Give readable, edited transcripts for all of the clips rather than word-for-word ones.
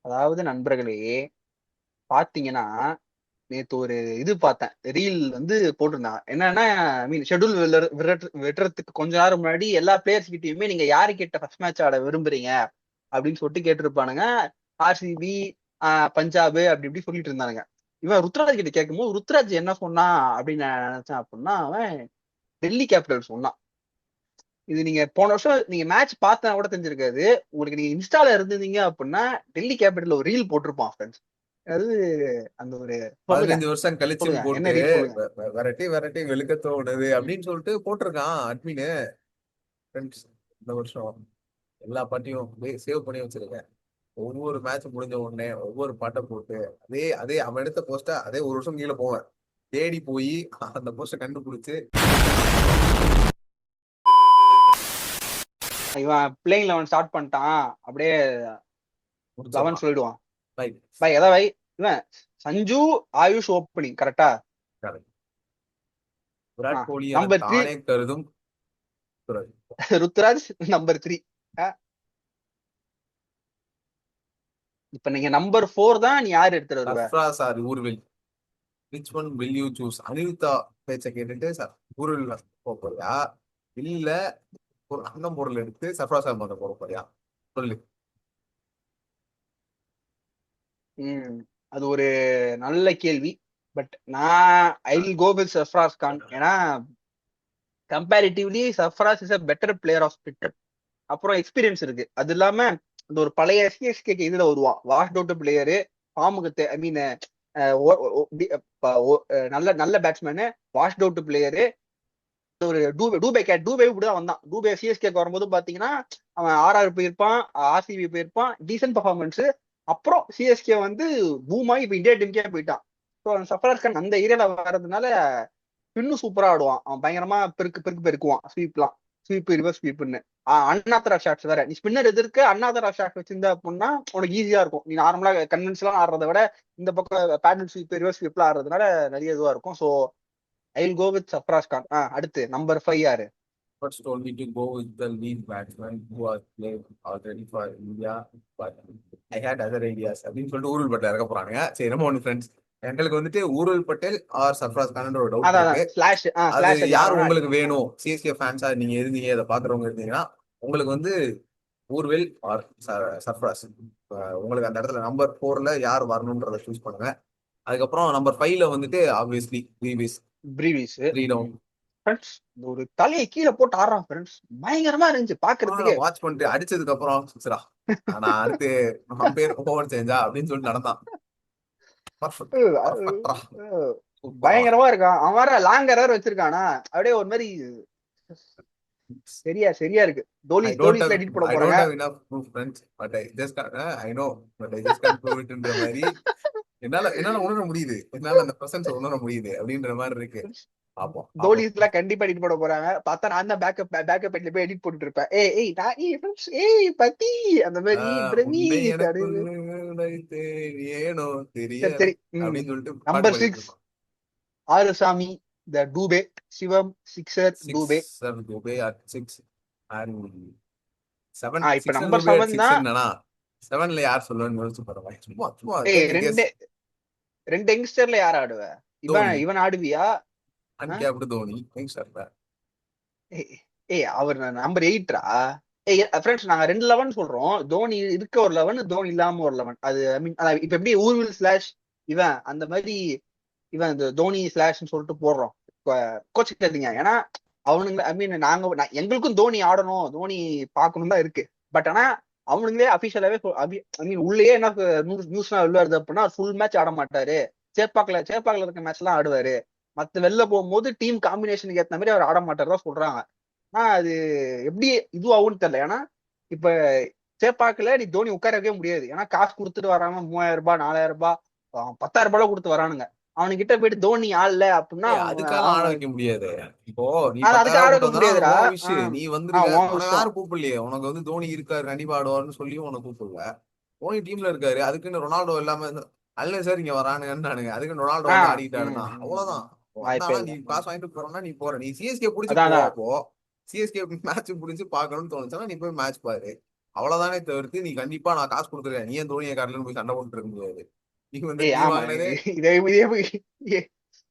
அதாவது நண்பர்களே, பாத்தீங்கன்னா நேத்து ஒரு இது பார்த்தேன். ரீல் வந்து போட்டிருந்தாங்க. என்னன்னா, ஐ மீன் ஷெட்யூல் விடுறதுக்கு கொஞ்ச நேரம் முன்னாடி எல்லா பிளேயர்ஸ் கிட்டயுமே நீங்க யாரு கிட்ட ஃபர்ஸ்ட் மேட்ச் ஆட விரும்புறீங்க அப்படின்னு சொல்லிட்டு கேட்டிருப்பானுங்க. ஆர்சிபி, பஞ்சாப் அப்படி இப்படி சொல்லிட்டு இருந்தானுங்க. இவன் ருத்ராஜ் கிட்ட கேட்கும்போது ருத்ராஜ் என்ன சொன்னா அப்படின்னு நான் நினைச்சேன் அப்படின்னா, அவன் டெல்லி கேபிட்டல் சொன்னான். இது நீங்க போன வருஷம் நீங்க மேட்ச் பார்த்தா கூட தெரிஞ்சிருக்காது. உங்களுக்கு நீங்க இன்ஸ்டால இருந்தீங்க அப்படின்னா டெல்லி கேபிட்டல் ஒரு ரீல் போட்டிருப்பான் ஃப்ரெண்ட்ஸ். அது அந்த ஒரு சொல்லுங்க 15 வருஷம் கழிச்சுன்னு சொல்லுங்க என்ன போட்டு ரீல் சொல்லுங்க. வெரைட்டி வெரைட்டி வெளுக்க தோணுது ம். அப்படின்னு சொல்லிட்டு போட்டிருக்கான் அட்மின். ஃப்ரெண்ட்ஸ், இந்த வருஷம் எல்லா பாட்டையும் சேவ் பண்ணி வச்சிருக்கேன். ஒவ்வொரு மேட்ச் முடிஞ்ச உடனே ஒவ்வொரு பாட்டை போட்டு அதே அதே அவன் எடுத்த போஸ்ட அதே ஒரு வருஷம் கீழே போவேன், தேடி போய் அந்த போஸ்ட கண்டுபிடிச்சு இவன் பிளேயிங் 11 ஸ்டார்ட் பண்ணிட்டான் அப்படியே 11 முடிச்சிடலாம். சொல்லிடுவான். ரைட். பை ஏதாவது வை. இவன் சஞ்சு ஆயுஷ் ஓப்பனிங் கரெக்டா? விராட் கோலி என நம்பர் 3 தானே கருதும் துறை. ருத்ராஜ் நம்பர் 3. இப்ப நீங்க நம்பர் 4 தான் நீ யார் எடுத்துட்டு வருவ? Sarfaraz or Urvil, which one will you choose? Aniruddha பேச்சை கேட்டுட்டு ஊர்வில் போக போறியா, இல்ல ஒரு அண்ணன் பொருள் எடுத்து சர்ஃப்ராஸ் ஆர் போக போறியா? சொல்லு. ம் அது ஒரு நல்ல கேள்வி. பட் நான் I will go with Sarfaraz Khan. ஏன்னா comparatively Sarfaraz is a better player of Twitter. அப்புறம் எக்ஸ்பீரியன்ஸ் இருக்கு. அது இல்லாம இந்த ஒரு பழைய சிஎஸ்கே இதுல வருவான் வாஷ் அவுட் பிளேயரு. ஃபார்முக்கு ஐ மீன் நல்ல நல்ல பேட்ஸ்மேனு, வாஷ் அவுட் பிளேயரு. ஒரு டூபே இப்படிதான் வந்தான். டூபே சிஎஸ்கேக்கு வரும்போது பாத்தீங்கன்னா அவன் ஆர்ஆர் போயிருப்பான், ஆர்சிபி போயிருப்பான், டீசென்ட் பர்ஃபார்மன்ஸ். அப்புறம் சிஎஸ்கே வந்து பூமாய் இப்ப இந்தியா டீமுக்கே போயிட்டான். ஸோ சஃபராஸ் கான் அந்த ஏரியால வர்றதுனால இன்னும் சூப்பரா ஆடுவான். அவன் பயங்கரமா பெருக்குவான். ஸ்வீப் ரிவர்ஸ் ஸ்வீப்னு அண்ணாத்தரா ஷாட்ஸ் வேற. நீ ஸ்பின்னர் எதிர்க்க அண்ணாத்தரா ஷாட் வச்சிருந்த அப்படின்னா உனக்கு ஈஸியா இருக்கும். நீ நார்மலா கன்வென்ஷனலா ஆடுறத விட இந்த பக்கம் பேட்டில் ஸ்வீப் ரிவர்ஸ் ஸ்வீப்ல ஆடுறதுனால நிறைய இதுவா இருக்கும். So I will go with Sarfaraz Khan. அடுத்து நம்பர் 5 யாரு? First told me to go with the lead batsman who has played already for India, but I had other ideas அப்படின்னு சொல்லிட்டு ஊருல் பட்டேல் இறக்க போறாங்க. சரி, நம்ம ஒன்று ஃப்ரெண்ட்ஸ், எங்களுக்கு வந்துட்டு ஊருல் பட்டேல் ஆர் சர்ஃப்ராஸ் கான் ஒரு டவுட் அதான் இருக்கு. ஸ்லாஷ் அது ஸ்லாஷ் அது யார் யாரோட உங்களுக்கு அடிக்கணும். வேணும்? சிஎஸ்கே ஃபேன்ஸா நீங்க இருந்தீங்க, இதை பாக்குறவங்க இருந்தீங்கன்னா உங்களுக்கு வந்து ஊர்வெல் ஆர் சர்ஃப்ராஸ், உங்களுக்கு அந்த இடத்துல நம்பர் 4ல யார் வரணும்ன்றத சூஸ் பண்ணுங்க. அதுக்கப்புறம் நம்பர் 5ல வந்துட்டு obviously Brevis. Three down. Friends ஒரு தலையை கீழே போட்டு ஆடுறான் ஃப்ரெண்ட்ஸ். பயங்கரமா இருந்துச்சு பாக்குறதுக்கு. வாட்ச் பண்ணிட்டு அடிச்சதுக்கு அப்புறம் சிக்ஸரா, ஆனா அடுத்து பேர் ஓவர் சேஞ்சா அப்படின்னு சொல்லிட்டு நடந்தான். பர்ஃபெக்டா, சூப்பரா. பயங்கரமா இருக்கான். அவன் வேற லாங்கர் வச்சிருக்கானா அப்படியே ஒரு மாதிரி சரியா சரியா இருக்கு. I don't have எடிட் போட I don't போறாங்க. have enough proof, friends, but I know, but I just can't prove itன்ற மாதிரி என்னால உணர முடியுது, என்னால அந்த பிரசன்ஸ் உணர முடியுது அப்படின்ற மாதிரி இருக்கு. பாப்போம் பாப்போம். எல்லாம் கண்டிப்பா எடிட் போட போறாங்க. பார்த்தா நான் தான் பேக்கப் எட்ல போய் எடிட் போட்டுட்டு இருப்பேன். ஏய் நான் friends, பத்தி அந்த மாதிரி உன்னை பிரவீஸ் எனக்கு அப்படின்னு. ஏனோ சரி தெரியல சரி. அப்படின்னு சொல்லிட்டு பாட்டு நம்பர் பாடிட்டு 6 இருப்பான். ஆறுசாமி த டூபே. சிவம் sixer Dube. 6 Dubey at 6 and 7 இப்ப 6 நம்பர் Dubey at 7 6 தான். என்னன்னா 7ல யார் சொல்லுவான்னு யோசிச்சு பாருங்க. சும்மா சும்மா ரெண்டு கெஸ். ரெண்டு யங்ஸ்டர்ல யார் ஆடுவ? இவன் தோனி, இவன் ஆடுவியா? Uncapped Dhoni youngster. அவர் நம்பர் 8ரா? ஃப்ரெண்ட்ஸ் நாங்க 2 11 சொல்றோம். தோனி இருக்க ஒரு 11, தோனி இல்லாம ஒரு 11. அது ஐ மீன் இப்ப எப்படி ஊர்வில் ஸ்லாஷ் இவன் அந்த மாதிரி இவன் இந்த தோனி ஸ்லாஷ்னு சொல்லிட்டு போடுறோம். கோச்சுக்காதீங்க. ஏன்னா அவனுங்க ஐ மீன் எங்களுக்கும் தோனி ஆடணும், தோனி பார்க்கணும் தான் இருக்கு. பட் ஆனா அவனுங்களே அபிஷியலாவே ஐ மீன் உள்ளேயே என்ன நியூஸ்லாம் வெளில வருது அப்படின்னா ஃபுல் மேட்ச் ஆட மாட்டாரு. சேப்பாக்கில் இருக்க மேட்ச் எல்லாம் ஆடுவாரு. மத்த வெளில போகும்போது டீம் காம்பினேஷனுக்கு ஏத்த மாதிரி அவர் ஆட மாட்டாருதான் சொல்றாங்க. ஆனா அது எப்படி இதுவாகும்னு தெரியல. ஏன்னா இப்ப சேப்பாக்குல நீ தோனி உட்கார வைக்கவே முடியாது. ஏன்னா காசு கொடுத்துட்டு வராங்க 3000 ரூபாய் 4000 ரூபாய் 10,000 ரூபாய் கொடுத்து வரானுங்க. அவனுக்கிட்ட போயிட்டு தோனி ஆடல அப்படின்னா அதுக்காக ஆட வைக்க முடியாது. இப்போ நீ அதுக்கு 10,000 ஆட வைக்க கூட்டம் வந்தா முடியாதுடா. உன் விஷயம், நீ வந்திருக்க, உன் உனக்கு விஷயம். யாரும் கூப்பிடலையே. உனக்கு வந்து தோனி இருக்காரு கண்டிப்பா ஆடுவார்னு சொல்லி உனக்கு கூப்பிடல. தோனி டீம்ல இருக்காரு, அதுக்குன்னு ரொனால்டோ இல்லாம அல்ல சார் இங்க வரானுங்கன்னு அதுக்கு ரொனால்டோ வந்து ஆடிக்கிட்டு ஆடுனா அவ்வளவுதான். வாய்ப்பே வந்தானா இல்ல. நீ காசு வாங்கிட்டு போறோம்னா நீ போற, நீ சிஎஸ்கே புடிச்சு போ. அதான் அப்போ சிஎஸ்கே மேட்ச் புடிச்சு பாக்கணும்னு தோணுச்சுன்னா நீ போய் மேட்ச் பாரு. அவ்வளவுதானே தவிர்த்து நீ கண்டிப்பா நான் காசு கொடுத்துருக்கேன், நீ ஏன் தோனியை காட்டலன்னு போய் சண்டை போட்டு இருக்க முடியாது. நீ வந்து நீ ஆமா வாங்கினதே இது இது எப்படி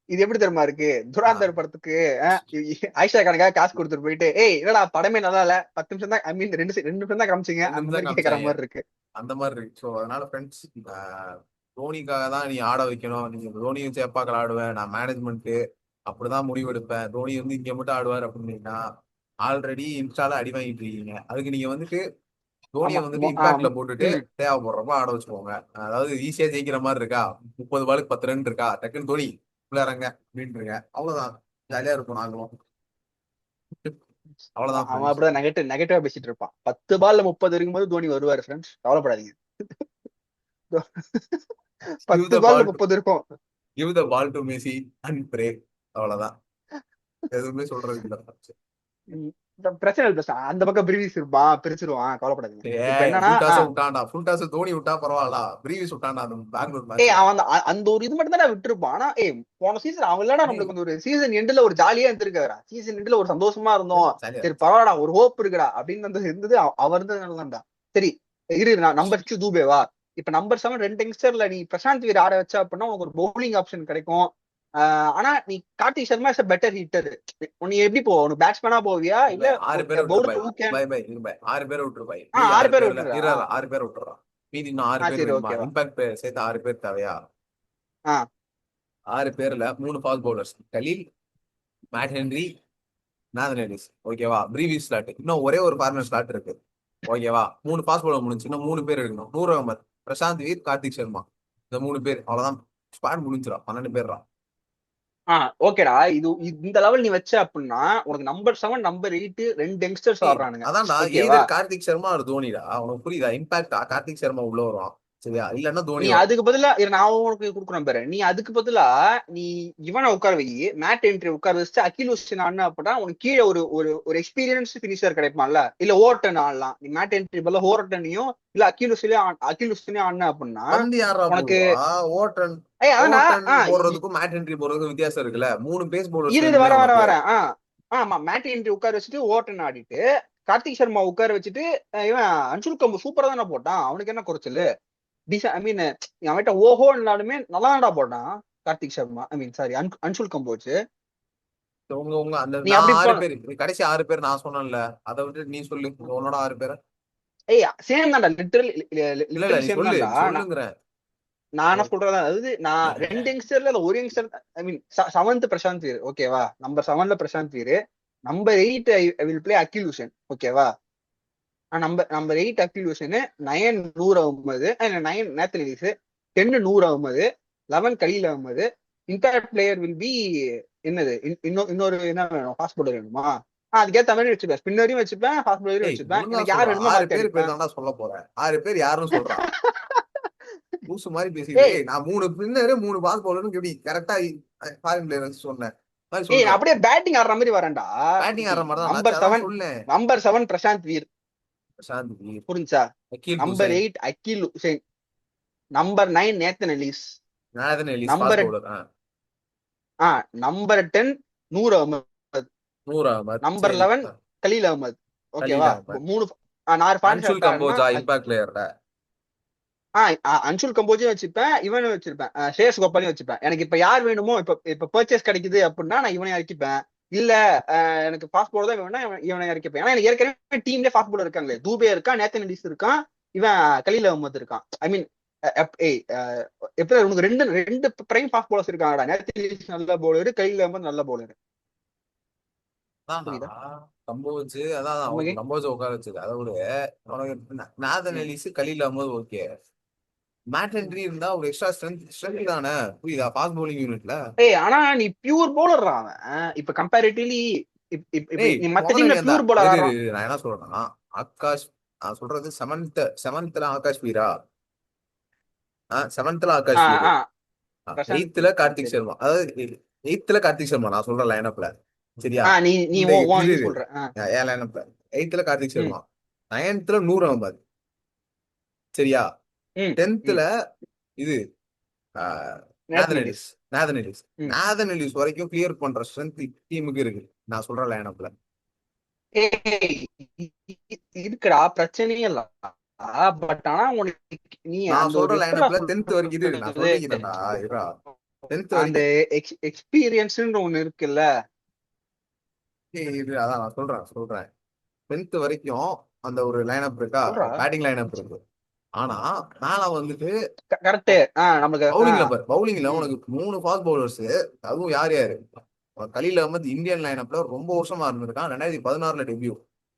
இது எப்படி தெரியுமா இருக்கு? துராந்தர் படத்துக்கு ஆயிஷா கணக்காக காசு கொடுத்துட்டு போயிட்டு, ஏய் என்னடா படமே நல்லா இல்ல, 10 நிமிஷம் தான், ஐ மீன் 2 நிமிஷம் தான் காமிச்சிங்க, 2 அந்த நிமிஷம் மாதிரி கேட்கற காமிச்சாங்க மாதிரி இருக்கு. அந்த மாதிரி இருக்கு. ஸோ அதனால ஃப்ரெண்ட்ஸ், தோனிக்காக தான் நீ ஆட வைக்கணும். நீங்க தோனியும் சேப்பாக்கள் ஆடுவேன், நான் மேனேஜ்மெண்ட் அப்படிதான் முடிவெடுப்பேன். தோனி வந்து இங்க மட்டும் ஆடுவார் அப்படின்னா ஆல்ரெடி இன்ஸ்டால அடி வாங்கிட்டு இருக்கீங்க. அதுக்கு நீங்க வந்துட்டு தோனியை ஆமா வந்துட்டு இம்பாக்ட்ல போட்டுட்டு ம். தேவைப்படுறப்ப ஆட வச்சுக்கோங்க. அதாவது ஈஸியா ஜெயிக்கிற மாதிரி இருக்கா, 30 பாலுக்கு 10 ரன் இருக்கா, டக்குன்னு தோனி விளையாடுறாங்க அப்படின்றீங்க, அவ்வளவுதான். ஜாலியா இருக்கும் நாங்களும். அவ்வளவுதான் அவன் ஃப்ரெண்ட்ஸ். அப்படிதான் நெகட்டிவா பேசிட்டு இருப்பான். 10 பால்ல 30 இருக்கும்போது தோனி வருவாரு ஃப்ரெண்ட்ஸ், கவலைப்படாதீங்க. கிவ் பத்து த பால்ல பால் 30 இருக்கும். Give the ball to Messi and pray. அவ்வளவுதான், எதுவுமே சொல்றதுக்கு இல்ல. ம். பிரச்சனை இல்லை, பிரச்சனை அந்த பக்கம் பிரீவிஸ் இருப்பான், பிரிச்சிருவான், கவலைப்படாதீங்க. இப்ப ஏய், என்னன்னா ஃபுல் டாஸ் விட்டான்டா, ஃபுல் டாஸ் தோனி விட்டா பரவாயில்ல, பிரீவிஸ் விட்டான்டா அந்த பெங்களூர் ஏய் மேட்ச்ல. அவன் அந்த ஒரு இது மட்டும் தான் விட்டுருப்பான். ஆனா போன சீசன் அவன் இல்லடா நம்மளுக்கு வந்து ஒரு சீசன் எண்ட்ல ஒரு ஜாலியா இருந்திருக்காரா, சீசன் எண்ட்ல ஒரு சந்தோஷமா இருந்தோம், ஜாலியா சரி பரவாடா ஒரு ஹோப் இருக்குடா அப்படின்னு வந்து இருந்தது. அவர் இருந்ததுனாலதான்டா. சரி இரு, நான் நம்பர் 6 தூபேவா. இப்ப நம்பர் 7 2 யங்ஸ்டர்ல நீ பிரசாந்த் வீர் ஆட வச்சா அப்படின்னா உனக்கு ஒரு பவுலிங் ஆப்ஷன் கிடைக்கும். ஆனா நீ Karthik Sharma is better hitter. நீ எப்படி போ, உனக்கு பேட்ஸ்மேனா போவியா இல்ல 6 பேரை விட்டுரு பாய். Bowler who can? பாய் பாய், இரு பாய், 6 பேரை விட்டுரு பாய். மீதி 6 6 பேர் பேர்ல விட்டுறா. 6 பேரை விட்டுறான். மீதி இன்னும் 6 பேர் சரி வேணுமா? ஓகேவா. இம்பாக்ட் பேர் சேர்த்து 6 பேர் தேவையா? ஆஹ் 6 பேர்ல 3 fast bowlers, Khaleel, Matt Henry, Nathan Ellis. ஓகேவா? பிரீவியஸ் ஸ்லாட் இன்னும் ஒரே ஒரு ஃபார்மர் ஸ்லாட் இருக்கு. ஓகேவா? 3 ஃபாஸ்ட் பவுலர் முடிஞ்சு இன்னும் 3 பேர் எடுக்கணும். நூர் அகமது, பிரசாந்த் வீர், கார்த்திக் சர்மா. இந்த 3 பேர் அவ்வளவுதான். ஸ்குவாட் முடிஞ்சிடும். 12 பேர். ஓகேடா. இந்த லெவல் நீ வச்ச அப்படின்னா உனக்கு நம்பர் 7 நம்பர் 8 2 யங்ஸ்டர்ஸ் ஆடுறானுங்க. அதான்டா, ஓகேவா. எய்தர் கார்த்திக் சர்மா ஒரு தோனிடா. உனக்கு புரியுதா? இம்பாக்டா கார்த்திக் சர்மா உள்ள வரும், சரியா? இல்லன்னா நீ தோனி வரும். அதுக்கு பதிலா நான் உனக்கு கொடுக்குறேன் பாரு, நீ அதுக்கு பதிலா நீ இவனை உட்கார வை, மேட் என்ட்ரி உட்கார வச்சு அகில் ஹுசேன் ஆடினா அப்படின்னா உனக்கு கீழே ஒரு ஒரு ஒரு எக்ஸ்பீரியன்ஸ் பினிஷர் கிடைப்பான்ல. இல்ல ஓவர்டன் ஆடலாம். நீ மேட் என்ட்ரி பதிலா ஓவர்டனையும் இல்ல அகில் ஹுசேனையும் ஆடின அப்படின்னா பந்து யாரா உனக்கு போடுவா? ஓட்டன் அதான்டா. ஓட்டன் போடுறதுக்கும் மேட் என்ட்ரி போடுறதுக்கும் வித்தியாசம் இருக்குல்ல. 3 பேஸ் பவுலர்ஸ் இரு வேணுமே வர வர உனக்கு. வர ஆமா மேட் என்ட்ரி உட்கார வச்சுட்டு ஓவர்டன் ஆடிட்டு கார்த்திக் சர்மா உட்கார வச்சுட்டு இவன் அன்சுல் கம்பு சூப்பரா தானே போட்டான். அவனுக்கு என்ன குறைச்சல்? ஐ மீன் அவன்கிட்ட ஓஹோன்னாலுமே நல்லா போட்டான் கார்த்திக் சர்மா, ஐ மீன் சாரி அன்சுல் கம்போஜ். உங்க உங்க அந்த நீ நான் அப்படி 6 பேர், கடைசி 6 பேர் நான் சொன்னேன்ல, அதை விட்டு நீ சொல்லு உன்னோட 6 பேரை. ஏய் சேம் தான்டா, இல்ல இல்ல, லிட்டரலி நீ சேம் சொல்லு தான்டா. சொல்லுங்கிறேன். நான் என்ன சொல்றேன், அதாவது நான் 2 யங்ஸ்டர்ல அந்த ஒரு யங்ஸ்டர், I mean 7th Prashant Veer. ஓகேவா. நம்பர் 7ல Prashant Veer. Number 8 I will play Akeal Hosein. ஓகேவா. Number 8 Akeal Hosein, 9 Noor Ahmad, 9 Nathan Ellis, 10 Noor Ahmad, 11 Khaleel Ahmed. Inter player will be என்னது, இன்னொரு என்ன வேணும், ஃபாஸ்ட் பவுலர் வேணுமா? அதுக்கேத்த மாதிரி வச்சுப்பேன். ஸ்பின்னரையும் வச்சுப்பேன், ஃபாஸ்ட் பவுலரையும் ஏய், வச்சுப்பேன். ஒழுங்கா எனக்கு யார் சொல்றான். வேணுமோ 6 மாத்தி பேர் அடிப்பேன். தான்டா சொல்ல போறேன். 6 பேர் யாருன்னு சொல்றான். லூசு மாதிரி பேசிட்டு ஏய் நான் 3 பின்னரு 3 பால் பவுலர்னு எப்படி கரெக்டா ஃபாரின் பிளேயர்ஸ் சொன்னேன் மாதிரி ஏய் நான் சொல்றேன். அப்படியே பேட்டிங் ஆடுற மாதிரி வரேன்டா. பேட்டிங் ஆடுற மாதிரி தான் நம்பர் நான் அதான் 7 சொன்னேன். நம்பர் 7 பிரசாந்த் வீர். பிரசாந்த் வீர், புரிஞ்சா. Akeal number Hosein, 8 Akeal Hosein. Number 9 Nathan Ellis. Nathan Ellis fast number bowler. Number 10 Noor Ahmad. Noor Ahmad, number சரி. 11 கலீல் அகமது. கலீல் ஓகேவா. அகமத், 3 நான் ஃபாரின் அன்சுல் செலக்ட் ஆடுனா கம்போஜா இம்பாக்ட் பிளேயர்ல. அன்சுல் கம்போஜும் வச்சிருப்பேன், இவனும் வச்சிருப்பேன், ஸ்ரேயஸ் கோபாலையும் வச்சிருப்பேன். எனக்கு இப்ப யார் வேணுமோ, இப்ப பர்ச்சேஸ் கிடைக்குது அப்படின்னா நான் இவனை இறக்கிப்பேன். இல்ல எனக்கு ஃபாஸ்ட் பவுலர் தான் வேணும்னா இவனை இறக்கிப்பேன். ஏன்னா எனக்கு ஏற்கனவே டீம்ல ஃபாஸ்ட் பவுலர் இருக்காங்களே, தூபே இருக்கான், நேத்தன் எலிஸ் இருக்கான், இவன் கலீல் அகமது இருக்கான். ஐ மீன் எப்படி உனக்கு ரெண்டு ரெண்டு பிரைம் ஃபாஸ்ட் பவுலர்ஸ் இருக்காங்கடா. நேத்தன் எலிஸ் நல்ல பவுலர், கலீல் அகமது நல்ல பவுலர். புரியுதா கம்போஜ் அதான் நமக்கு? கம்போஜ் உட்கார வச்சது. அதை விட உனக்கு Nathan Ellis, Khaleel Ahmed okay. Matt Henry இருந்தா ஒரு எக்ஸ்ட்ரா ஸ்ட்ரென்த் தானே, புரியுதா? ஃபாஸ்ட் பவுலிங் யூனிட்ல. ஆனா நீ பியூர் பவுலர் அவன். இப்ப கம்பேரிட்டிவ்லி ஏய், நீ மத்த முதல்ல டீம்ல நீ அந்த பியூர் பவுலர் ஆடுறான். நான் என்ன சொல்றேன்னா, ஆகாஷ், நான் சொல்றது செவன்த்ல ஆகாஷ் வீரா, செவன்த்ல ஆகாஷ் வீரு, ஆஹ் பிரசாந்த் எயித்துல கார்த்திக் சரி. சர்மா. அதாவது எயித்துல கார்த்திக் சர்மா நான் சொல்ற லைனப்ல, சரியா? நீ நீ இந்த இது சொல்ற. ஏன் லைனப்ல எயித்துல கார்த்திக் ம் சர்மா, 9th நூர் அகமது, சரியா? ம் 10th ம் இது ஆஹ், Nathan Nathan Ellis. Ellis. Nathan Ellis ம் நாதன் எலிஸ் வரைக்கும் கிளியர் பண்ற ஸ்ட்ரென்த் டீமுக்கு இருக்கு நான் சொல்ற லைனப்ல. ஏய் இருக்குடா, பிரச்சனையே இல்ல. பட் ஆனா உனக்கு நீ நான் அந்த ஒரு சொல்ற எப்படா லைனப்ல 10th வரைக்கும் இரு, நான் சொல்றது, சொல்லிக்கிறேன்டா இருடா. 10th அந்த வரைக்கும் எக்ஸ்பீரியன்ஸ்ன்ற ஒண்ணு இருக்குல்ல. இரு, அதான் நான் சொல்றேன் 10th வரைக்கும் அந்த ஒரு லைனப் இருக்கா, சொல்றா. பேட்டிங் லைனப் இருக்கு. ஆனா மேல வந்துட்டு கரெக்ட். நமக்கு பவுலிங்ல ம், உனக்கு 3 ஃபாஸ்ட் பவுலர்ஸ். அதுவும் யார் யாரு? கலீல் அகமது இந்தியன் லைனப்ல ரொம்ப வருஷமா இருந்திருக்கான். 2016 டெபியூ,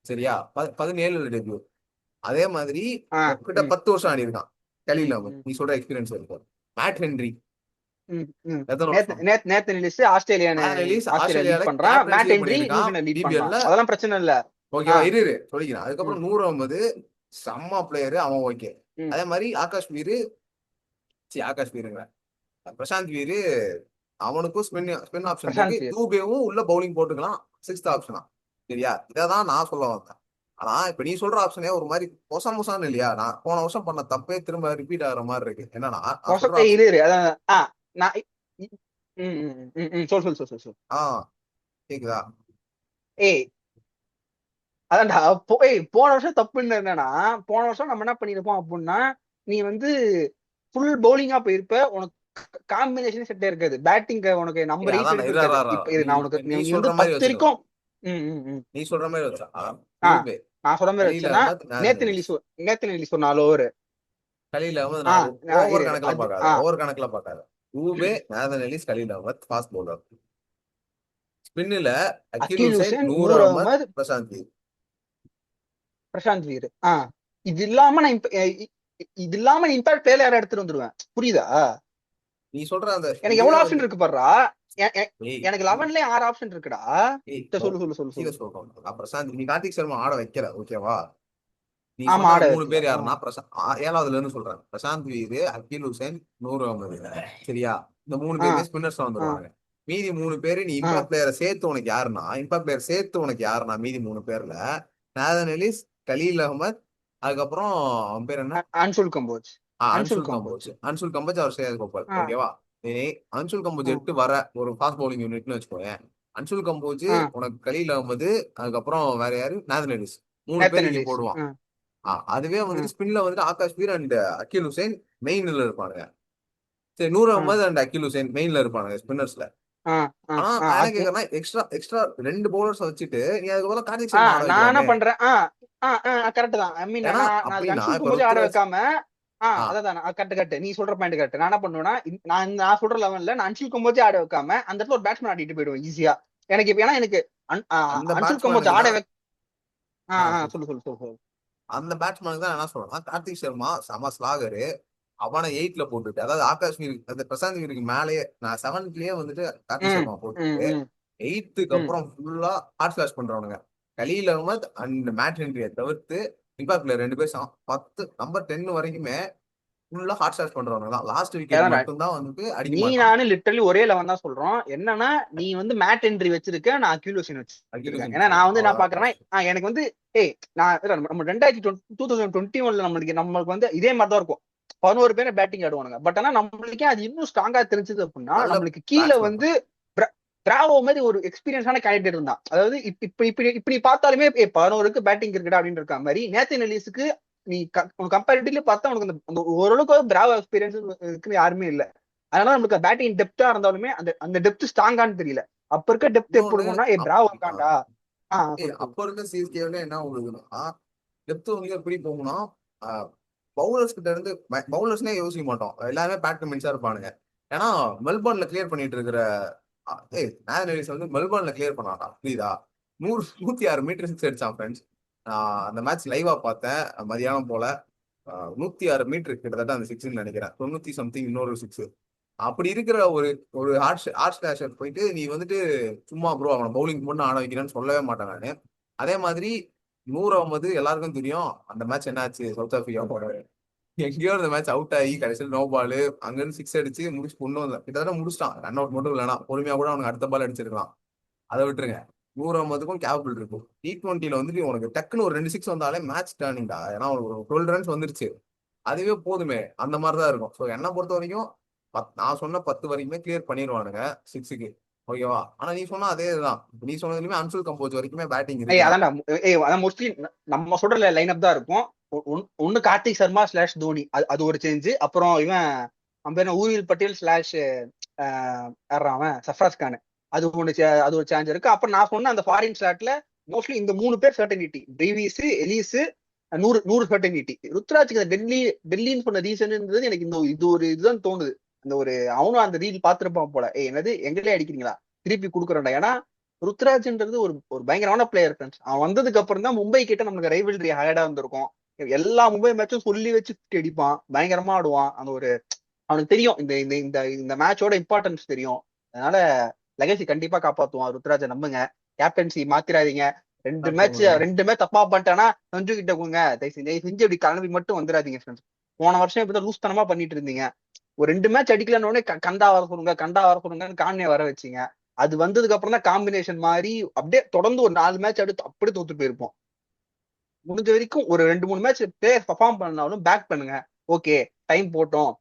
சரியா? 17 டெபியூ. அதே மாதிரி கிட்ட ம், 10 வருஷம் ஆடி இருக்கான் கலீல் ம், அகமது. ம், நீ சொல்ற எக்ஸ்பீரியன்ஸ் இருக்கு. மேட் ஹென்ரி ம், ம். எத்தனை நேத்து வருஷம்? நேத்து நேத்து நிலிஸ் மேட் ஹென்ரிஸ் ஆஸ்திரேலியா ஆஸ்திரேலியால லீட் பண்றான். மேட் கேப்டன்சியே ஹென்றி பண்ணியிருக்கான் நியூசிலாந்து லீட் பண்றான். பிபிஎல்ல. அதெல்லாம் பிரச்சனை இல்ல. ஆ ஓகேவா? இரு சொல்லிக்கிறேன். ம், அதுக்கப்புறம் நூறு அகமது செம்ம பிளேயரு அவன், ஓகே. ம். அதே மாதிரி ஆகாஷ் வீருங்க, பிரசாந்த் வீரு, அவனுக்கும் ஸ்பின் ஆப்ஷன் இருக்கு. பிரசாந்த் வீர். தூபேவும் உள்ள பவுலிங் போட்டுக்கலாம், 6th ஆப்ஷனா. சரியா? இதான் நான் சொல்ல வந்தேன். ஆனா இப்ப நீ சொல்ற ஆப்ஷனே ஒரு மாதிரி பொசமொசான்னு இல்லையா? நான் போன வருஷம் பண்ண தப்பே திரும்ப ரிப்பீட் ஆகுற மாதிரி இருக்கு. என்னன்னா நான் சொல்ற இரு ஆப்ஷன். இரு அதான். நான் சொல் சொல் சொல் சொல் சொல். ஆஹ் கேக்குதா? ஏய் அதான்டா. போன வருஷம் தப்புன்னு என்னன்னா, போன வருஷம் நம்ம என்ன பண்ணிருப்போம் அப்படின்னா, நீ வந்து ஃபுல் பவுலிங்கா போயிருப்ப. உனக்கு காம்பினேஷன் செட்டே இருக்காது. பேட்டிங் உனக்கு நம்பர் 8 அதான் வரைக்கும் இருக்காது. இப்ப இது நீ நான் உனக்கு நீ நீ சொல்ற வந்து மாதிரி 10 வச்சுக்கலாம். வரைக்கும். ம் ம் ம் நீ சொல்ற மாதிரி வச்சா ஆ தூபே, நான் சொல்ற மாதிரி கலீல் வச்சேன்னா, அகமத், நாதன் நேத்து எல்லிஸ். நிலிஸ் நேத்து நிலிஸ் ஒரு 4 ஓவர். கலீல் அகமது ஆ 4 ஓவர் இரு கணக்குல அது. பார்க்காத, ஓவர் கணக்குல பார்க்காத. Dube, Nathan Ellis, Khaleel Ahmed fast bowler. ஸ்பின்னுல Akeal Akeal Hosein, Hosein, Noor Noor Ahmad, Ahmad, Prashant Veer. Prashant Veer. இது இல்லாம நான் இது இல்லாம இம்பாக்ட் பிளேயர் யாரை எடுத்துட்டு வந்துருவேன். புரியுதா? நீ சொல்ற அந்த எனக்கு இதுவே எவ்வளவு ஆப்ஷன் வந்து இருக்கு பாருடா. ஏய் எனக்கு 11லயே 6 ஆப்ஷன் இருக்குடா. ஏய் சொல்லு சொல்லு சொல்லு சொல்லு. சீரியஸ் சொல்றோம். பிரசாந்த், நீ கார்த்திக் சர்மா ஆட வைக்கிற, ஓகேவா? நீ ஆமா, சொன்ன ஆட 3 வைக்கல. பேர் யாருன்னா ஏழாவதுல இருந்து சொல்றேன். பிரசாந்த் வீர், அகில் ஹுசைன், நூர் அகமது, சரியா? இந்த 3 ஆ பேருமே ஸ்பின்னர்ஸ் ஆ வந்துருவாங்க. மீதி 3 பேரு நீ ஆ இம்பாக்ட் பிளேயரை சேர்த்து உனக்கு யாருன்னா மீதி 3 பேர்ல நாதன் எலிஸ், கலீல் அகமத், அதுக்கப்புறம் அவன் பேர் என்ன? அன்சுல் கம்போஜ். அன்சுல் அன்சுல் கம்போஜ். கம்போஜ். அன்சுல் கம்போஜ் அவர் சேர் கோபால், ஆ ஓகேவா? நீ அன்சுல் கம்போஜ் ஆ எட்டு வர ஒரு ஃபாஸ்ட் பவுலிங் யூனிட்னு வச்சுக்கோங்க. அன்சுல் கம்போஜ், ஆ உனக்கு கலீல் அகமது, அதுக்கப்புறம் வேற யாரு, நாதன் எலிஸ், 3 பேர் நேத்தன் இங்க எல்லிஸ். போடுவான். அதுவே வந்துட்டு ஸ்பின்ல வந்துட்டு ஆகாஷ் வீர் அண்ட் அகில் ஹுசைன் மெயின்ல இருப்பானுங்க. சரி, நூர் ஆ அகமது அண்ட் அகில் ஹுசைன் மெயின்ல இருப்பானுங்க ஸ்பின்னர்ஸ்ல. ஆ ஆ ஆனா ஆ நான் என்ன அது. கேக்குறேன்னா, எக்ஸ்ட்ரா எக்ஸ்ட்ரா 2 பவுலர்ஸ் வச்சுட்டு நீ அதுக்கு பதிலா கார்த்திக் சர்மா ஆட நான் என்ன வைக்கலாமே. பண்றேன். கரெக்ட் தான். ஐ மீன் ஏன்னா நான் அதுக்கு அப்படின்னா அன்சுல் இப்ப கம்போஜ் ஆட ருத்ராஜ். வைக்காம. ஆ அதான் கரெக்ட் கரெக்ட். நீ சொல்ற பாயிண்ட் கரெக்ட். நான் என்ன பண்ணுவேன்னா, நான் சொல்ற லெவன்ல நான் அன்சுல் கம்போஜே ஆட வைக்காம அந்த இடத்துல ஒரு பேட்ஸ்மேன் ஆடிட்டு போயிடுவேன் ஈஸியா. எனக்கு இப்ப ஏன்னா எனக்கு அந்த அன்சுல் கம்போஜ் பேட்ஸ்மேனுக்கு ஆட தான். சொல்லு. சொல்லு சொல்லு சொல்லு சொல்லு. அந்த பேட்ஸ்மேனுக்கு தான் என்ன சொல்றேன்னா, கார்த்திக் சர்மா செம ஸ்லாகரு. அவனை 8ல போட்டுட்டு, அதாவது ஆகாஷ் வீர் அந்த பிரசாந்த் வீருக்கு மேலேயே நான் 7த்லயே வந்துட்டு கார்த்திக் ம் சர்மா ம் போட்டுட்டு ம் 8க்கு ம் அப்புறம் ஃபுல்லா ஹாட் ஸ்லாஷ் பண்றவனுங்க. கலீல் அகமத் அண்ட் மேட் ஹென்ரியை தவிர்த்து இம்பாக்ட் பிளேயர் 2 பேர் 10 நம்பர் 10 வரைக்குமே ஃபுல்லா ஹாட் ஸ்லாஷ் பண்றவனுங்க தான். லாஸ்ட் விக்கெட் அதான்டா. மட்டும் தான் வந்துட்டு அடிக்க நீ மாட்டான். நானு லிட்டரலி ஒரே லெவன் தான் சொல்றோம். என்னன்னா நீ வந்து மேட் என்ட்ரி வச்சிருக்க, நான் அக்யூல் ஹுசைன் அகில் வச்சிருக்கேன். ஹுசைன் ஏன்னா நான் வந்து என்ன அவ்வளவுதான் பாக்குறேன்னா, காசு. எனக்கு வந்து நம்ம 2021 நம்மளுக்கு வந்து இதே மாதிரி தான் இருக்கும். 11 பேரை பேட்டிங் ஆடுவானுங்க. பட் ஆனா நம்மளுக்கே அது இன்னும் ஸ்ட்ராங்கா தெரிஞ்சது அப்படின்னா, நல்ல நம்மளுக்கு கீழே பேட்ஸ்மேன் வந்து பிராவோ மாதிரி ஒரு எக்ஸ்பீரியன்ஸான கேண்டிடேட் இருந்தான். அதாவது இப்படி பார்த்தாலுமே 11க்கு பேட்டிங் இருக்குடா அப்படின்னு இருக்க மாதிரி நேத்தன் எலிஸுக்கு நீ கம்பேரிட்டிவ்லி பார்த்தா உனக்கு அந்த ஓரளவுக்கு பிராவோ எக்ஸ்பீரியன்ஸ் இருக்குன்னு யாருமே இல்ல. அதனால நம்மளுக்கு பேட்டிங் டெப்தா இருந்தாலுமே அந்த அந்த டெப்த் ஸ்ட்ராங்கான்னு தெரியல. அப்ப இருக்க டெப்த் எப்படி இன்னொன்னு இருக்கும்னா, பிராவோ இருக்கான்டா. சொல்லு சொல்லு. அப்ப இருக்க சிஎஸ்கேல என்ன உங்களுக்கு டெப்த் வந்து எப்படி போகும்னா, பவுலர்ஸ் கிட்ட இருந்து பவுலர்ஸ்னே யோசிக்க மாட்டோம், எல்லாருமே பேட்ஸ்மேன்ஸா இருப்பானுங்க. ஏன்னா மெல்பர்ன்ல கிளியர் பண்ணிட்டு இருக்கிற நேதன் எலிஸ் வந்து மெல்பர்ன்ல கிளியர் பண்ணாடா, புரியுதா? 106 மீட்டர் சிக்ஸ் அடிச்சான் ஃப்ரெண்ட்ஸ். அந்த மேட்ச் லைவா பார்த்தேன் மதியானம் போல. 106 மீட்டர் கிட்டத்தட்ட அந்த சிக்ஸ்ன்னு நினைக்கிறேன், 90 சம்திங் இன்னொரு சிக்ஸ். அப்படி இருக்கிற ஒரு ஒரு ஹார்ட் ஸ்டாஷர் போயிட்டு நீ வந்துட்டு சும்மா ப்ரோ அவனை பவுலிங் பண்ண ஆட வைக்கிறேன்னு சொல்லவே மாட்டேன் நானு. அதே மாதிரி நூர் அகமது எல்லாருக்கும் தெரியும் அந்த மேட்ச் என்னாச்சு, சவுத் ஆப்பிரிக்கா போட எங்கேயோ அந்த மேட்ச் அவுட் ஆகி கடைசியில் நோ பால் அங்கிருந்து சிக்ஸ் அடிச்சு முடிச்சு கொண்டு வந்தேன். கிட்டத்தட்ட முடிச்சிட்டான், ரன் அவுட் மட்டும் இல்லைனா பொறுமையா கூட அவனுக்கு அடுத்த பால் அடிச்சிருக்கலாம். அதை விட்டுருங்க. நூர் அகமதுக்கும் கேபிள் இருக்கும். T20 வந்துட்டு உனக்கு டக்குன்னு ஒரு 2 சிக்ஸ் வந்தாலே மேட்ச் டர்னிங்டா. ஏன்னா ஒரு 12 ரன்ஸ் வந்துருச்சு, அதுவே போதுமே. அந்த மாதிரிதான் இருக்கும். ஸோ என்னை பொறுத்த வரைக்கும் நான் சொன்ன 10 வரைக்குமே கிளியர் பண்ணிடுவானுங்க சிக்ஸுக்கு. ஓகேவா? ஆனா நீ சொன்னா அதேதான். நீ சொன்னதுலயுமே அன்சுல் கம்போஸ் வரைக்குமே பேட்டிங் இருக்குதான். அதான்டா. அதான் மோஸ்ட்லி நம்ம சொல்ற லைன் தான் இருக்கும். ஒன்னு கார்த்திக் சர்மா ஸ்லாஷ் தோனி, அது ஒரு சேஞ்ச். அப்புறம் இவன் ஊர்வில் பட்டேல் ஸ்லாஷ் அவன் சஃப்ராஸ் கான், அது ஒரு சேஞ்ச் இருக்கு. அப்புறம் நான் சொன்ன அந்த ஃபாரின் ஸ்லாட்ல மோஸ்ட்லி இந்த 3 பேர் சர்டனிட்டி, டேவிஸ், எலிஸ், 100 சர்டனிட்டி. ருத்ராஜுக்கு டெல்லின்னு சொன்ன ரீசன்ன்றது எனக்கு இது ஒரு இதுதான் தோணுது. அந்த ஒரு அவனும் அந்த ரீல் பாத்துருப்பான் போல, என்னது எங்களே அடிக்கிறீங்களா, திருப்பி கொடுக்குறோம்டா. ஏன்னா ருத்ராஜ்ன்றது ஒரு ஒரு பயங்கரமான பிளேயர் ஃப்ரெண்ட்ஸ். அவன் வந்ததுக்கு அப்புறம் தான் மும்பை கிட்ட நமக்கு ரைவல்ரி ஹைடா வந்திருக்கும். எல்லா மும்பை மேட்சும் சொல்லி வச்சு அடிப்பான், பயங்கரமா ஆடுவான். அந்த ஒரு அவனுக்கு தெரியும் இந்த இந்த இந்த இந்த மேட்சோட இம்பார்ட்டன்ஸ் தெரியும். அதனால லெகசி கண்டிப்பா காப்பாத்துவான். ருத்ராஜை நம்புங்க, கேப்டன்சி மாத்திராதீங்க. ரெண்டு மேட்ச் தப்பா பண்ணிட்டானா சஞ்சு கிட்ட போங்க, தயவு செஞ்சு அப்படி கிளம்பி மட்டும் வந்துடாதீங்க ஃப்ரெண்ட்ஸ். போன வருஷம் இப்பதான் லூஸ் தனமா பண்ணிட்டு இருந்தீங்க. ஒரு 2 மேட்ச் அடிக்கலன்னு உடனே கண்டா வர சொல்லுங்க, கண்டா வர சொல்லுங்கன்னு கான்னே வர வச்சீங்க. அது வந்ததுக்கு அப்புறம் தான் காம்பினேஷன் மாதிரி அப்படியே தொடர்ந்து ஒரு 4 மேட்ச் அடுத்து அப்படியே தோத்து போயிருப்போம். முடிஞ்ச வரைக்கும் ஒரு 2-3 மேட்ச் பிளேயர் பர்ஃபார்ம் பண்ணாலும் பேக் பண்ணுங்க. ஓகே, டைம் போட்டோம்,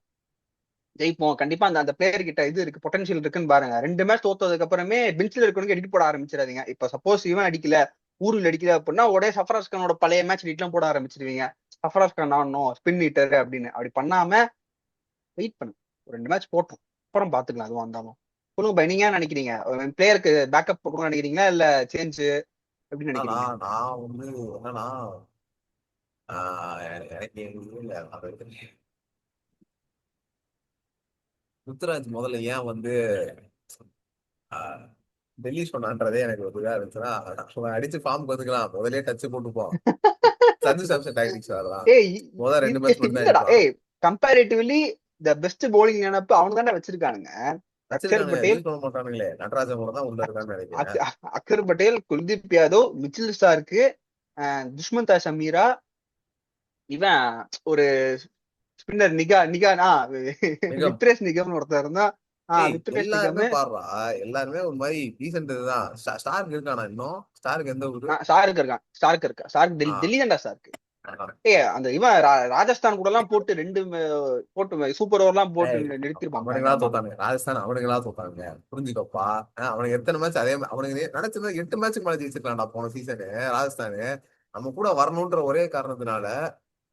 ஜெயிப்போம் கண்டிப்பா. அந்த அந்த பிளேயர் கிட்ட இது இருக்கு, பொட்டன்ஷியல் இருக்குன்னு பாருங்க. 2 மேட்ச் தோத்ததுக்கு அப்புறமே பெஞ்சில் இருக்கவங்க எடிட் போட ஆரம்பிச்சிடாதீங்க. இப்ப சப்போஸ் இவன் அடிக்கல, ஊரில் அடிக்கல அப்படின்னா உடனே சஃபராஸ் கானோட பழைய மேட்ச் எடிட்லாம் போட ஆரம்பிச்சிருவீங்க. சஃபராஸ் கான் ஆடணும், ஸ்பின் ஹீட்டர் அப்படின்னு. அப்படி பண்ணாம வெயிட் பண்ணுங்க, ஒரு 2 மேட்ச் போட்டோம், அப்புறம் பாத்துக்கலாம் அதுவும் வந்தாலும். சொல்லுங்க பை, நீங்க என்ன நினைக்கிறீங்க? பிளேயருக்கு பேக்கப் போடணும்னு நினைக்கிறீங்களா இல்ல சேஞ்ச் எப்படி ஆனா நினைக்கிறீங்க? நான் வந்து என்னன்னா, எனக்கு இல்ல ருத்ராஜ் முதல்ல ஏன் வந்து டெல்லி சொன்னான்றதே எனக்கு ஒரு இதா இருந்துச்சுன்னா, அடிச்சு ஃபார்முக்கு வந்துக்கலாம், முதலே டச் போட்டுப்போம். சஞ்சு சாம்சன் டாக்டிக்ஸ் வரலாம். ஏய் முதல் 2 மேட்ச் மட்டும் தான் இல்லடா, அடிப்பான். கம்பேரிட்டிவ்லி த பெஸ்ட் பவுலிங் நினைப்பு அவனு தானே வச்சிருக்கானுங்க. அக்ஷர் வச்சிருக்கானுங்க, பட்டேல், யூஸ் பண்ண மாட்டானுங்களே. நடராஜன் கூட தான் உள்ள இருக்கான்னு நினைக்கிறேன். அக்ஷர் பட்டேல், குல்தீப் யாதவ், மிச்சில் ஸ்டார்க்கு, துஷ்மந்தா ஷமீரா, இவன் ஒரு ஸ்பின்னர் நிகா நிகானா மிகம். விப்ரேஷ் நிகம்னு ஒருத்தர் இருந்தா. விப்ரேஷ் எல்லாருமே நிகம். பாடுறா, எல்லாருமே ஒரு மாதிரி டீசென்ட் இதுதான். ஸ்டார்க் இருக்கானா இன்னும்? ஸ்டார்க் எந்த ஊரு? ஸ்டார்க் இருக்கான், ஸ்டார்க் இருக்கா, ஸ்டார்க் டெல்லி தான்டா ஸ்டார்க். அந்த இவன் ராஜஸ்தான் கூட எல்லாம் போட்டு போட்டு சூப்பர் ஓவர் எல்லாம் போட்டு நிறுத்திருப்பான் அவனுங்களா பயங்கரமா. தோத்தானுங்க, ராஜஸ்தான் அவனுங்களா தோத்தானுங்க. புரிஞ்சுக்கப்பா. அவனுக்கு எத்தனை மேட்ச் அதே அவனுக்கு நடச்சது 8 மேட்சுக்கு மேலே ஜெயிச்சிருக்கான்டா போன சீசனு ராஜஸ்தானு. நம்ம கூட வரணும்ன்ற ஒரே காரணத்தினால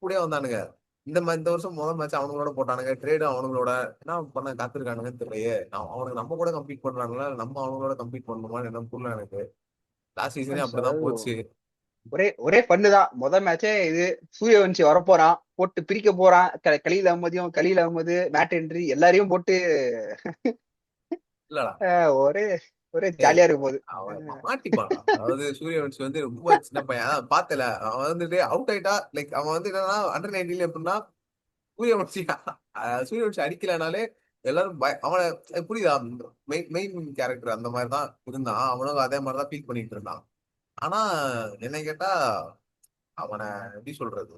கூட வந்தானுங்க. இந்த வருஷம் முதல் மேட்ச் அவனுங்களோட போட்டானுங்க, ட்ரேடு அவனுங்களோட என்ன பண்ண காத்திருக்கானுங்கன்னு தெரியலையே. அவனுக்கு நம்ம கூட கம்ப்ளீட் பண்றாங்களா, நம்ம அவங்களோட கம்ப்ளீட் பண்ணணுமான்னு என்ன புரியல எனக்கு. லாஸ்ட் சீசனே அப்படிதான் போச்சு. ஒரே ஒரே ஃபன்னு தான். முதல் மேட்சே இது, சூரியவன்சி வரப்போறான், போட்டு பிரிக்க போறான். கலீல் அகமது, மேட் ஹென்றி எல்லாரையும் போட்டு இல்லடா, ஒரே ஒரே ஜாலியா இருக்கும் போது. அவன் மாட்டிப்பான். அதாவது சூரியவன்ஷி வந்து ரொம்ப சின்ன பையன், அதான் பார்த்தல. அவன் வந்துட்டு அவுட் ஆயிட்டா, லைக் அவன் வந்து என்னன்னா அண்டர் 19 எப்படின்னா, சூரியவன்ஷி சூரியவன்ஷி அடிக்கலனாலே எல்லாரும் அவனை புரியுதா, மெயின் மெயின் கேரக்டர் அந்த மாதிரி தான் இருந்தான். அவனும் அதே மாதிரி தான் ஃபீல் பண்ணிட்டு இருந்தான். ஆனா என்ன கேட்டா, அவனை எப்படி சொல்றது,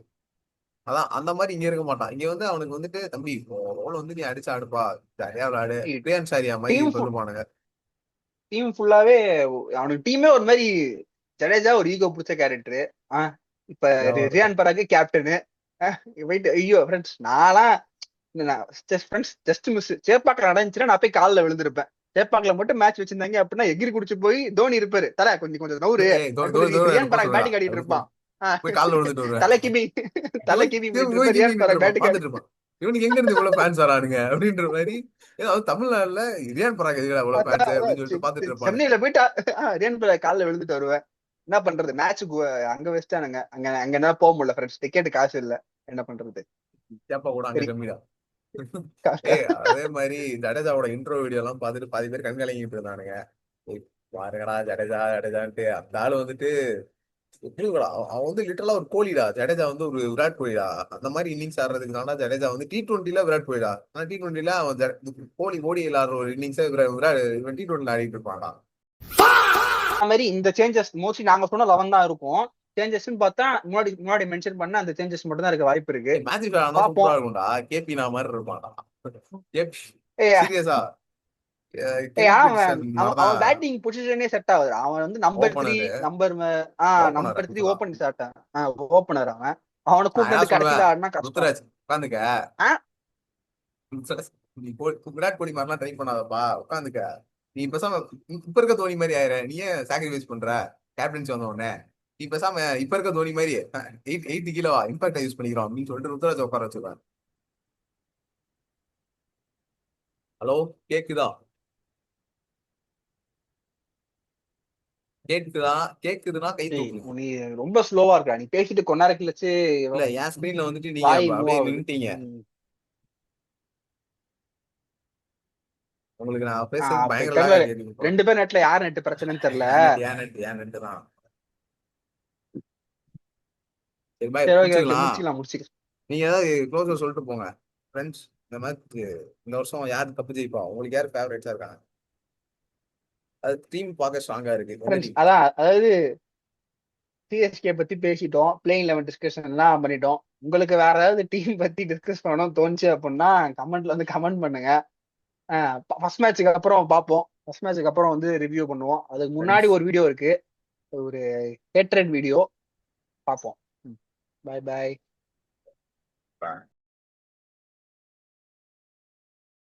அதான் அந்த மாதிரி இங்க இருக்க மாட்டான். இங்க வந்து அவனுக்கு வந்துட்டு தம்பி ரோல் வந்து நீ அடிச்சா அடுப்பா, ஜாலியா விளையாடு, பிரியான் சாரியா மாதிரி டீம் சொல்லுவானுங்க. டீம் ஃபுல்லாவே அவனுக்கு டீமே ஒரு மாதிரி. ஜடேஜா ஒரு ஈகோ பிடிச்ச கேரக்டர். இப்ப ரியான் பராக் கேப்டனு. வெயிட், ஐயோ ஃப்ரெண்ட்ஸ், நான்லாம் ஜஸ்ட் மிஸ். சேப்பாக்கில் நடந்துச்சுன்னா நான் போய் காலில் விழுந்திருப்பேன். சேப்பாக்கில் மட்டும் மேட்ச் வச்சிருந்தாங்க அப்படின்னா எகிரி குடிச்சு போய் தோனி இருப்பாரு, தலை கொஞ்சம் கொஞ்சம் நவுரு ரியான் பராக் பேட்டிங் ஆடிட்டு இருப்பான். போய் காலில் விழுந்துட்டு வருவேன். தலை கிபி போயிட்டு இருப்பாரு, ரியான் பராக் பேட்டிங் ஆடி. பாத்துட்டு இருப்பான். இவனுக்கு எங்க இருந்து இவ்வளவு ஃபேன்ஸ் வரானுங்க அப்படின்ற மாதிரி. ஏதாவது தமிழ்நாடுல ரியான் பராக் எதுக்கு இவ்வளவு ஃபேன்ஸ் அப்படின்னு சொல்லிட்டு பாத்துட்டு இருப்பானு. சென்னையில போயிட்டா ரியான் பராக் காலில் விழுந்துட்டு வருவேன். என்ன பண்றது, மேட்சுக்கு அங்க வச்சுட்டானுங்க. அங்க என்ன போக முடியல ஃப்ரெண்ட்ஸ், டிக்கெட் காசு இல்ல, என்ன பண்றது. சேப்பா கூட அங்க சரி. கம்மிதான். அதே மாதிரி ஜடேஜாவோட இன்ட்ரோ வீடியோ எல்லாம் பார்த்துட்டு பாதி பேர் கண்கலங்கிட்டு இருந்தானுங்க. பாருங்கடா ஜடேஜா ஜடேஜான்ட்டு. அந்த ஆளு வந்துட்டு அவன் வந்து லிட்டரலா ஒரு கோலிடா. ஜடேஜா வந்து ஒரு விராட் கோலிடா. அந்த மாதிரி இன்னிங்ஸ் ஆடுறதுக்கு தானே ஜடேஜா வந்து T20ல விராட் கோலிடா. ஆனா T20ல அவன் கோலி ஓடி விளையாடுற ஒரு இன்னிங்ஸை விராட் இவன் T20ல ஆடிட்டு இருப்பான்டா. அந்த மாதிரி இந்த சேஞ்சஸ் மோஸ்ட்லி நாங்க சொன்ன 11 தான் இருக்கும். சேஞ்சஸ் பார்த்தா முன்னாடி முன்னாடி மென்ஷன் பண்ண அந்த சேஞ்சஸ் மட்டும் தான் இருக்க வாய்ப்பு இருக்கு. மேஜிக் சூப்பரா இருக்கும்டா. கேபி நான் மாதிரி இருப்பான்டா. சீரியஸா அவன் பேட்டிங் பொசிஷனே செட் ஆகுது. அவன் வந்து நம்பர் 3 ஓபன் சாட்டான், ஓபனர். அவனை கூப்பிட்டு கடைசியில ஆடினா கஷ்டம். உட்காந்துக்க. விராட் கோலி மாதிரிலாம் ட்ரை பண்ணாதப்பா, உட்காந்துக்க. நீ பேசாம இப்ப இருக்க தோனி மாதிரி ஆயிர, நீ ஏன் சாக்ரிஃபைஸ் பண்ற கேப்டன்சி வந்த உடனே? நீ பேசாம இப்ப இருக்க தோனி மாதிரி 8 கிலோ இம்பாக்டா யூஸ் பண்ணிக்கிறோம் அப்படின்னு சொல்லிட்டு ருத்ராஜ் உட்கார வச்சுருவேன். ஹலோ, கேக்குதா? கேக்குதா? கேக்குதுன்னா கை டேய் தூக்குங்க. நீ ரொம்ப ஸ்லோவா இருக்கா, நீ பேசிட்டு கொஞ்ச நேரம் கழிச்சு இல்ல, என் ஸ்கிரீன்ல வந்துட்டு நீங்க வாய் மூவ் அப்படியே ஆகுது. நின்னுட்டீங்க. ம். உங்களுக்கு நான் பேசுறது அப்ப பயங்கர தெரியல, லாகா கேக்குது போல. 2 பேர் நெட்ல யார் நெட் பிரச்சனைன்னு தெரியல. ஏன் நெட்டு தான். சரி, பாய், சரி ஓகே ஓகே, முடிச்சுக்கலாம். முடிச்சுக்கலாம். நீங்க ஏதாவது க்ளோஸர் சொல்லிட்டு போங்க ஃப்ரெண்ட்ஸ். இந்த மாதிரி இந்த வருஷம் யார் கப்பு ஜெயிப்பா, உங்களுக்கு யார் ஃபேவரட்ஸா இருக்காங்க? அது டீம் பார்க்க ஸ்ட்ராங்கா இருக்கு, எந்த ஃப்ரெண்ட்ஸ் டீம்? அதான், அதாவது சிஎஸ்கே பத்தி பேசிட்டோம், பிளேயிங் 11 டிஸ்கஷன் எல்லாம் பண்ணிட்டோம். உங்களுக்கு வேற ஏதாவது டீம் பத்தி டிஸ்கஸ் பண்ணணும் தோணுச்சு அப்படின்னா கமெண்ட்ல வந்து கமெண்ட் பண்ணுங்க. ஃபர்ஸ்ட் மேட்ச்சுக்கு அப்புறம் பார்ப்போம். ஃபர்ஸ்ட் மேட்ச்சுக்கு அப்புறம் வந்து ரிவ்யூ பண்ணுவோம். அதுக்கு முன்னாடி ஃப்ரெண்ட்ஸ், ஒரு வீடியோ இருக்கு, ஒரு ஹேட்ரட் வீடியோ பார்ப்போம். பாய் பாய்.